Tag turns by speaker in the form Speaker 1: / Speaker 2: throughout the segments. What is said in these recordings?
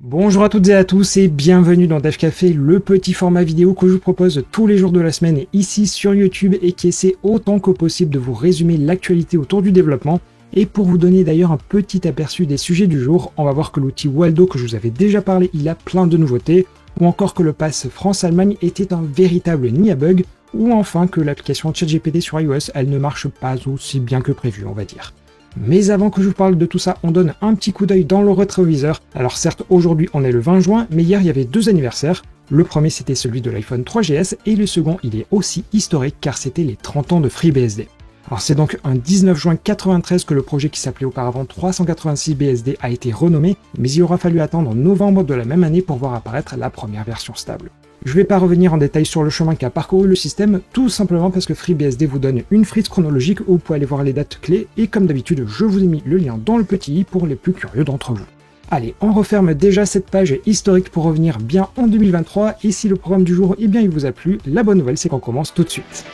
Speaker 1: Bonjour à toutes et à tous et bienvenue dans Dev Café, le petit format vidéo que je vous propose tous les jours de la semaine ici sur YouTube et qui essaie autant que possible de vous résumer l'actualité autour du développement. Et pour vous donner d'ailleurs un petit aperçu des sujets du jour, on va voir que l'outil Waldo que je vous avais déjà parlé, il a plein de nouveautés, ou encore que le pass France-Allemagne était un véritable nid à bugs, ou enfin que l'application ChatGPT sur iOS, elle ne marche pas aussi bien que prévu, on va dire. Mais avant que je vous parle de tout ça, on donne un petit coup d'œil dans le rétroviseur. Alors certes, aujourd'hui on est le 20 juin, mais hier il y avait deux anniversaires. Le premier c'était celui de l'iPhone 3GS et le second il est aussi historique car c'était les 30 ans de FreeBSD. Alors c'est donc un 19 juin 93 que le projet qui s'appelait auparavant 386BSD a été renommé, mais il aura fallu attendre novembre de la même année pour voir apparaître la première version stable. Je ne vais pas revenir en détail sur le chemin qu'a parcouru le système, tout simplement parce que FreeBSD vous donne une frise chronologique où vous pouvez aller voir les dates clés, et comme d'habitude, je vous ai mis le lien dans le petit i pour les plus curieux d'entre vous. Allez, on referme déjà cette page historique pour revenir bien en 2023, et si le programme du jour, il vous a plu, la bonne nouvelle c'est qu'on commence tout de suite.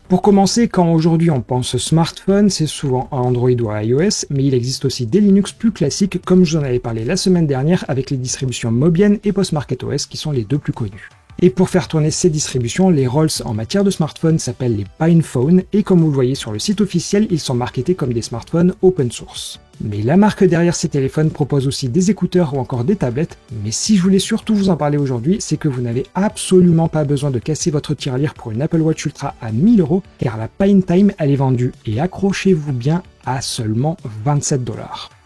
Speaker 1: Pour commencer, quand aujourd'hui on pense smartphone, c'est souvent à Android ou à iOS, mais il existe aussi des Linux plus classiques comme je vous en avais parlé la semaine dernière avec les distributions Mobian et PostMarketOS qui sont les deux plus connues. Et pour faire tourner ces distributions, les roles en matière de smartphone s'appellent les PinePhone et comme vous le voyez sur le site officiel, ils sont marketés comme des smartphones open source. Mais la marque derrière ces téléphones propose aussi des écouteurs ou encore des tablettes, mais si je voulais surtout vous en parler aujourd'hui, c'est que vous n'avez absolument pas besoin de casser votre tirelire pour une Apple Watch Ultra à 1000 €, car la PineTime elle est vendue, et accrochez-vous bien, à seulement 27 $.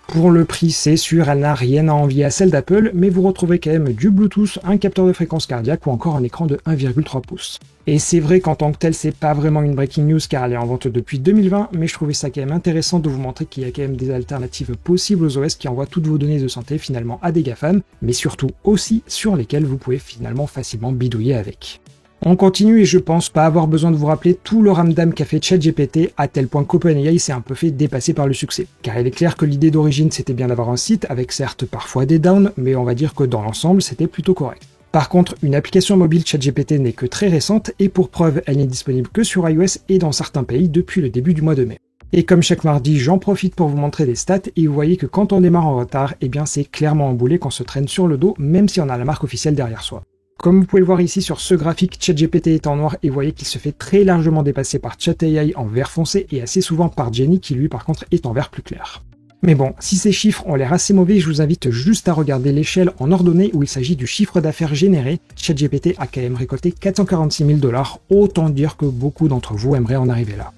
Speaker 1: Pour le prix, c'est sûr, elle n'a rien à envier à celle d'Apple, mais vous retrouvez quand même du Bluetooth, un capteur de fréquence cardiaque ou encore un écran de 1,3 pouces. Et c'est vrai qu'en tant que tel, c'est pas vraiment une breaking news car elle est en vente depuis 2020, mais je trouvais ça quand même intéressant de vous montrer qu'il y a quand même des alternatives possibles aux OS qui envoient toutes vos données de santé finalement à des GAFAM, mais surtout aussi sur lesquelles vous pouvez finalement facilement bidouiller avec. On continue et je pense pas avoir besoin de vous rappeler tout le ramdam qu'a fait ChatGPT à tel point qu'OpenAI s'est un peu fait dépasser par le succès. Car il est clair que l'idée d'origine c'était bien d'avoir un site avec certes parfois des downs, mais on va dire que dans l'ensemble c'était plutôt correct. Par contre, une application mobile ChatGPT n'est que très récente et pour preuve elle n'est disponible que sur iOS et dans certains pays depuis le début du mois de mai. Et comme chaque mardi, j'en profite pour vous montrer des stats et vous voyez que quand on démarre en retard, eh bien c'est clairement un boulet qu'on se traîne sur le dos même si on a la marque officielle derrière soi. Comme vous pouvez le voir ici sur ce graphique, ChatGPT est en noir et vous voyez qu'il se fait très largement dépasser par ChatAI en vert foncé et assez souvent par Jenny qui lui par contre est en vert plus clair. Mais bon, si ces chiffres ont l'air assez mauvais, je vous invite juste à regarder l'échelle en ordonnée où il s'agit du chiffre d'affaires généré. ChatGPT a quand même récolté 446 000 $, autant dire que beaucoup d'entre vous aimeraient en arriver là.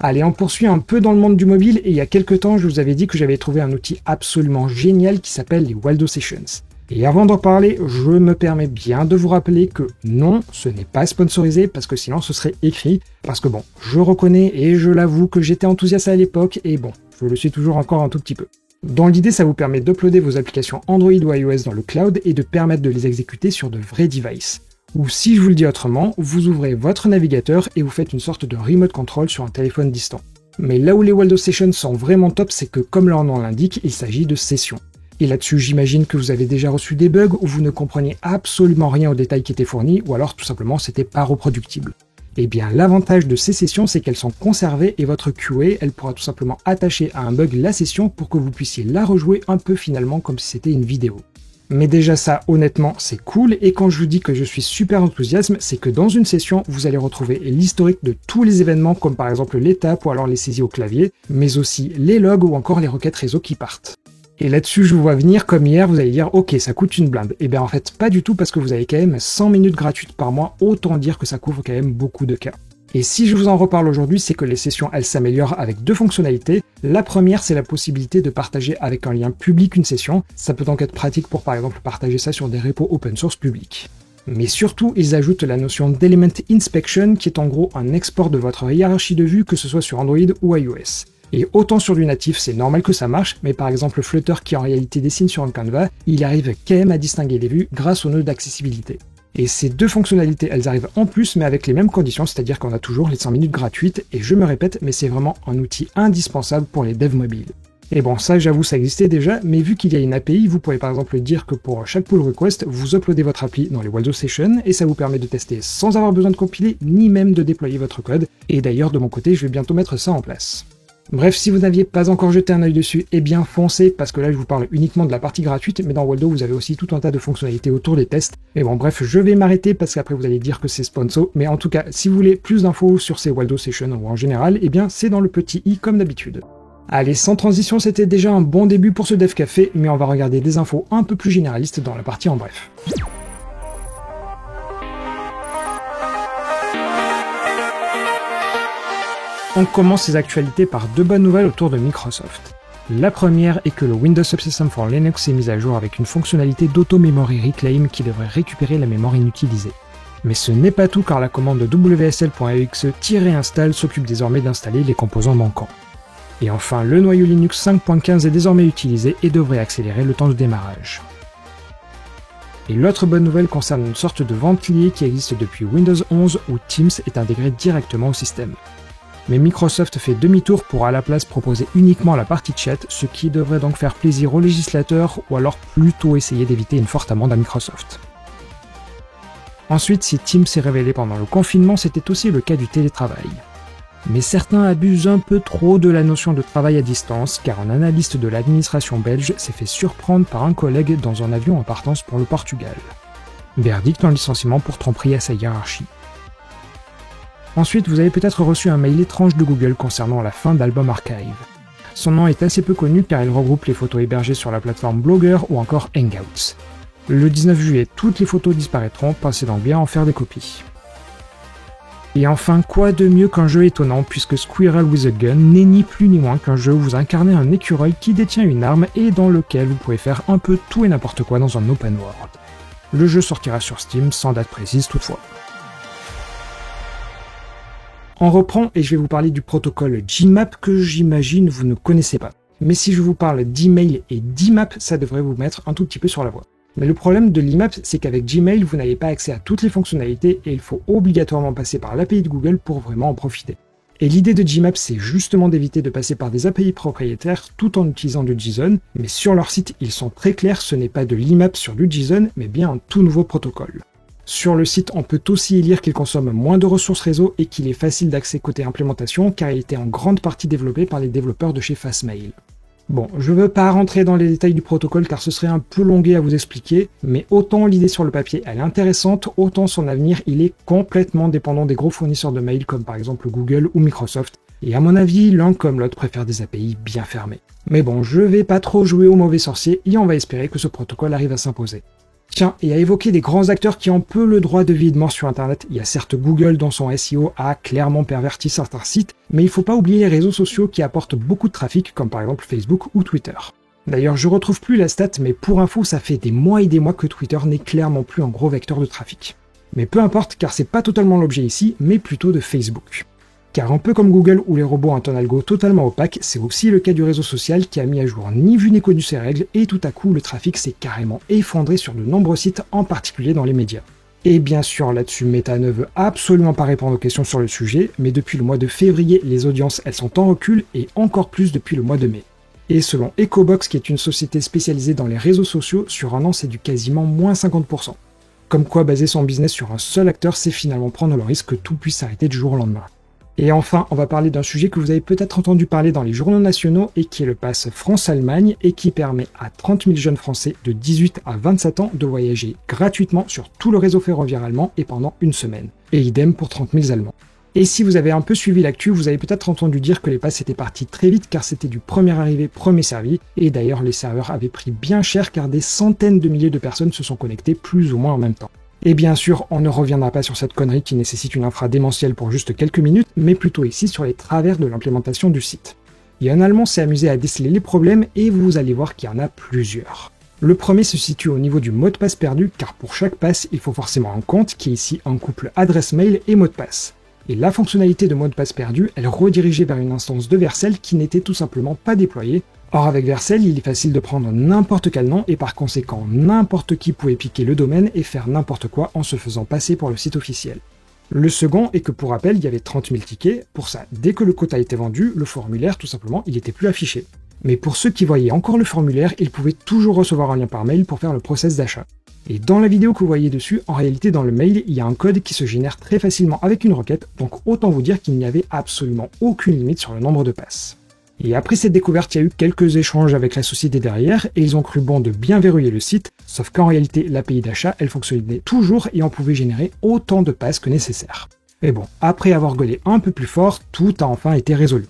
Speaker 1: Allez, on poursuit un peu dans le monde du mobile et il y a quelques temps, je vous avais dit que j'avais trouvé un outil absolument génial qui s'appelle les Waldo Sessions. Et avant d'en parler, je me permets bien de vous rappeler que non, ce n'est pas sponsorisé parce que sinon ce serait écrit, parce que bon, je reconnais et je l'avoue que j'étais enthousiaste à l'époque et bon, je le suis toujours encore un tout petit peu. Dans l'idée, ça vous permet d'uploader vos applications Android ou iOS dans le cloud et de permettre de les exécuter sur de vrais devices. Ou si je vous le dis autrement, vous ouvrez votre navigateur et vous faites une sorte de remote control sur un téléphone distant. Mais là où les Waldo Sessions sont vraiment top, c'est que comme leur nom l'indique, il s'agit de sessions. Et là-dessus, j'imagine que vous avez déjà reçu des bugs où vous ne compreniez absolument rien aux détails qui étaient fournis, ou alors tout simplement c'était pas reproductible. Eh bien, l'avantage de ces sessions, c'est qu'elles sont conservées et votre QA, elle pourra tout simplement attacher à un bug la session pour que vous puissiez la rejouer un peu finalement comme si c'était une vidéo. Mais déjà ça, honnêtement, c'est cool, et quand je vous dis que je suis super enthousiaste, c'est que dans une session, vous allez retrouver l'historique de tous les événements, comme par exemple l'étape ou alors les saisies au clavier, mais aussi les logs ou encore les requêtes réseau qui partent. Et là-dessus, je vous vois venir comme hier, vous allez dire « Ok, ça coûte une blinde ». Et bien en fait, pas du tout parce que vous avez quand même 100 minutes gratuites par mois, autant dire que ça couvre quand même beaucoup de cas. Et si je vous en reparle aujourd'hui, c'est que les sessions, elles s'améliorent avec deux fonctionnalités. La première, c'est la possibilité de partager avec un lien public une session. Ça peut donc être pratique pour par exemple partager ça sur des repos open source publics. Mais surtout, ils ajoutent la notion d'Element Inspection, qui est en gros un export de votre hiérarchie de vues, que ce soit sur Android ou iOS. Et autant sur du natif, c'est normal que ça marche, mais par exemple Flutter qui en réalité dessine sur un canevas, il arrive quand même à distinguer les vues grâce au nœud d'accessibilité. Et ces deux fonctionnalités, elles arrivent en plus, mais avec les mêmes conditions, c'est-à-dire qu'on a toujours les 100 minutes gratuites, et je me répète, mais c'est vraiment un outil indispensable pour les devs mobiles. Et bon, ça j'avoue ça existait déjà, mais vu qu'il y a une API, vous pourrez par exemple dire que pour chaque pull request, vous uploadez votre appli dans les Waldo Sessions, et ça vous permet de tester sans avoir besoin de compiler, ni même de déployer votre code, et d'ailleurs de mon côté, je vais bientôt mettre ça en place. Bref, si vous n'aviez pas encore jeté un œil dessus, eh bien foncez, parce que là je vous parle uniquement de la partie gratuite, mais dans Waldo vous avez aussi tout un tas de fonctionnalités autour des tests. Mais bon bref, je vais m'arrêter parce qu'après vous allez dire que c'est sponsor, mais en tout cas, si vous voulez plus d'infos sur ces Waldo Sessions ou en général, eh bien c'est dans le petit i comme d'habitude. Allez, sans transition, c'était déjà un bon début pour ce Dev Café, mais on va regarder des infos un peu plus généralistes dans la partie en bref. On commence ces actualités par deux bonnes nouvelles autour de Microsoft. La première est que le Windows Subsystem for Linux est mis à jour avec une fonctionnalité d'Auto-Memory Reclaim qui devrait récupérer la mémoire inutilisée. Mais ce n'est pas tout car la commande wsl.exe-install s'occupe désormais d'installer les composants manquants. Et enfin, le noyau Linux 5.15 est désormais utilisé et devrait accélérer le temps de démarrage. Et l'autre bonne nouvelle concerne une sorte de ventilier qui existe depuis Windows 11 où Teams est intégré directement au système. Mais Microsoft fait demi-tour pour à la place proposer uniquement la partie chat, ce qui devrait donc faire plaisir aux législateurs ou alors plutôt essayer d'éviter une forte amende à Microsoft. Ensuite, si Teams s'est révélé pendant le confinement, c'était aussi le cas du télétravail. Mais certains abusent un peu trop de la notion de travail à distance, car un analyste de l'administration belge s'est fait surprendre par un collègue dans un avion en partance pour le Portugal. Verdict en licenciement pour tromperie à sa hiérarchie. Ensuite, vous avez peut-être reçu un mail étrange de Google concernant la fin d'Album Archive. Son nom est assez peu connu car il regroupe les photos hébergées sur la plateforme Blogger ou encore Hangouts. Le 19 juillet, toutes les photos disparaîtront, pensez donc bien en faire des copies. Et enfin, quoi de mieux qu'un jeu étonnant puisque Squirrel with a Gun n'est ni plus ni moins qu'un jeu où vous incarnez un écureuil qui détient une arme et dans lequel vous pouvez faire un peu tout et n'importe quoi dans un open world. Le jeu sortira sur Steam sans date précise toutefois. On reprend et je vais vous parler du protocole Gmap que j'imagine vous ne connaissez pas. Mais si je vous parle d'email et d'IMAP, ça devrait vous mettre un tout petit peu sur la voie. Mais le problème de l'IMAP, c'est qu'avec Gmail, vous n'avez pas accès à toutes les fonctionnalités et il faut obligatoirement passer par l'API de Google pour vraiment en profiter. Et l'idée de Gmap, c'est justement d'éviter de passer par des API propriétaires tout en utilisant du JSON, mais sur leur site, ils sont très clairs, ce n'est pas de l'IMAP sur du JSON, mais bien un tout nouveau protocole. Sur le site, on peut aussi y lire qu'il consomme moins de ressources réseau et qu'il est facile d'accès côté implémentation car il était en grande partie développé par les développeurs de chez Fastmail. Bon, je veux pas rentrer dans les détails du protocole car ce serait un peu longué à vous expliquer, mais autant l'idée sur le papier elle est intéressante, autant son avenir il est complètement dépendant des gros fournisseurs de mail comme par exemple Google ou Microsoft, et à mon avis l'un comme l'autre préfère des API bien fermées. Mais bon, je vais pas trop jouer au mauvais sorcier et on va espérer que ce protocole arrive à s'imposer. Tiens, et à évoquer des grands acteurs qui ont peu le droit de vie et de mort sur internet, il y a certes Google dont son SEO a clairement perverti certains sites, mais il faut pas oublier les réseaux sociaux qui apportent beaucoup de trafic, comme par exemple Facebook ou Twitter. D'ailleurs, je retrouve plus la stat, mais pour info, ça fait des mois et des mois que Twitter n'est clairement plus un gros vecteur de trafic. Mais peu importe, car c'est pas totalement l'objet ici, mais plutôt de Facebook. Car un peu comme Google où les robots ont un algo totalement opaque, c'est aussi le cas du réseau social qui a mis à jour ni vu ni connu ses règles et tout à coup le trafic s'est carrément effondré sur de nombreux sites, en particulier dans les médias. Et bien sûr là-dessus Meta ne veut absolument pas répondre aux questions sur le sujet, mais depuis le mois de février les audiences elles sont en recul et encore plus depuis le mois de mai. Et selon Echobox qui est une société spécialisée dans les réseaux sociaux, sur un an c'est du quasiment moins 50%. Comme quoi baser son business sur un seul acteur c'est finalement prendre le risque que tout puisse s'arrêter du jour au lendemain. Et enfin, on va parler d'un sujet que vous avez peut-être entendu parler dans les journaux nationaux et qui est le pass France-Allemagne et qui permet à 30 000 jeunes Français de 18 à 27 ans de voyager gratuitement sur tout le réseau ferroviaire allemand et pendant une semaine. Et idem pour 30 000 Allemands. Et si vous avez un peu suivi l'actu, vous avez peut-être entendu dire que les passes étaient partis très vite car c'était du premier arrivé, premier servi, et d'ailleurs les serveurs avaient pris bien cher car des centaines de milliers de personnes se sont connectées plus ou moins en même temps. Et bien sûr, on ne reviendra pas sur cette connerie qui nécessite une infra démentielle pour juste quelques minutes, mais plutôt ici sur les travers de l'implémentation du site. Et un Allemand s'est amusé à déceler les problèmes et vous allez voir qu'il y en a plusieurs. Le premier se situe au niveau du mot de passe perdu, car pour chaque passe, il faut forcément un compte qui est ici un couple adresse mail et mot de passe. Et la fonctionnalité de mot de passe perdu, elle redirigeait vers une instance de Vercel qui n'était tout simplement pas déployée. Or avec Vercel, il est facile de prendre n'importe quel nom et par conséquent n'importe qui pouvait piquer le domaine et faire n'importe quoi en se faisant passer pour le site officiel. Le second est que pour rappel, il y avait 30 000 tickets, pour ça, dès que le quota était vendu, le formulaire tout simplement, il était plus affiché. Mais pour ceux qui voyaient encore le formulaire, ils pouvaient toujours recevoir un lien par mail pour faire le process d'achat. Et dans la vidéo que vous voyez dessus, en réalité dans le mail, il y a un code qui se génère très facilement avec une requête, donc autant vous dire qu'il n'y avait absolument aucune limite sur le nombre de passes. Et après cette découverte, il y a eu quelques échanges avec la société derrière, et ils ont cru bon de bien verrouiller le site, sauf qu'en réalité, l'API d'achat, elle fonctionnait toujours et on pouvait générer autant de passes que nécessaire. Mais bon, après avoir gueulé un peu plus fort, tout a enfin été résolu.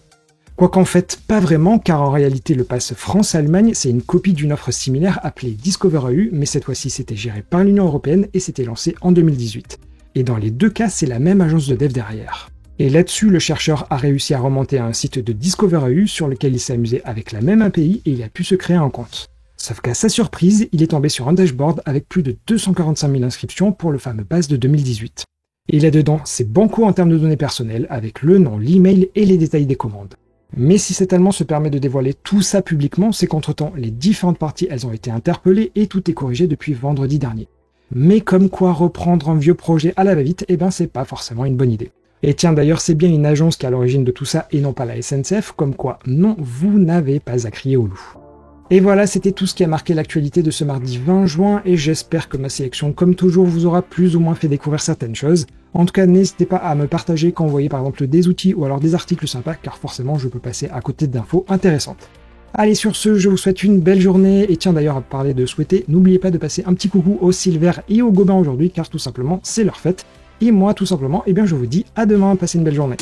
Speaker 1: Quoiqu'en fait, pas vraiment, car en réalité, le pass France-Allemagne, c'est une copie d'une offre similaire appelée Discover EU, mais cette fois-ci, c'était géré par l'Union Européenne et c'était lancé en 2018. Et dans les deux cas, c'est la même agence de dev derrière. Et là-dessus, le chercheur a réussi à remonter à un site de Discover EU sur lequel il s'est amusé avec la même API et il a pu se créer un compte. Sauf qu'à sa surprise, il est tombé sur un dashboard avec plus de 245 000 inscriptions pour le fameux pass de 2018. Et là-dedans, c'est banco en termes de données personnelles, avec le nom, l'email et les détails des commandes. Mais si cet Allemand se permet de dévoiler tout ça publiquement, c'est qu'entre-temps, les différentes parties, elles ont été interpellées et tout est corrigé depuis vendredi dernier. Mais comme quoi reprendre un vieux projet à la va-vite, eh ben c'est pas forcément une bonne idée. Et tiens, d'ailleurs, c'est bien une agence qui est à l'origine de tout ça et non pas la SNCF, comme quoi, non, vous n'avez pas à crier au loup. Et voilà, c'était tout ce qui a marqué l'actualité de ce mardi 20 juin, et j'espère que ma sélection, comme toujours, vous aura plus ou moins fait découvrir certaines choses. En tout cas, n'hésitez pas à me partager quand vous voyez par exemple des outils ou alors des articles sympas, car forcément je peux passer à côté d'infos intéressantes. Allez, sur ce, je vous souhaite une belle journée, et tiens d'ailleurs, à parler de souhaiter, n'oubliez pas de passer un petit coucou aux Silver et aux Gobain aujourd'hui, car tout simplement, c'est leur fête. Et moi, tout simplement, eh bien je vous dis à demain, passez une belle journée.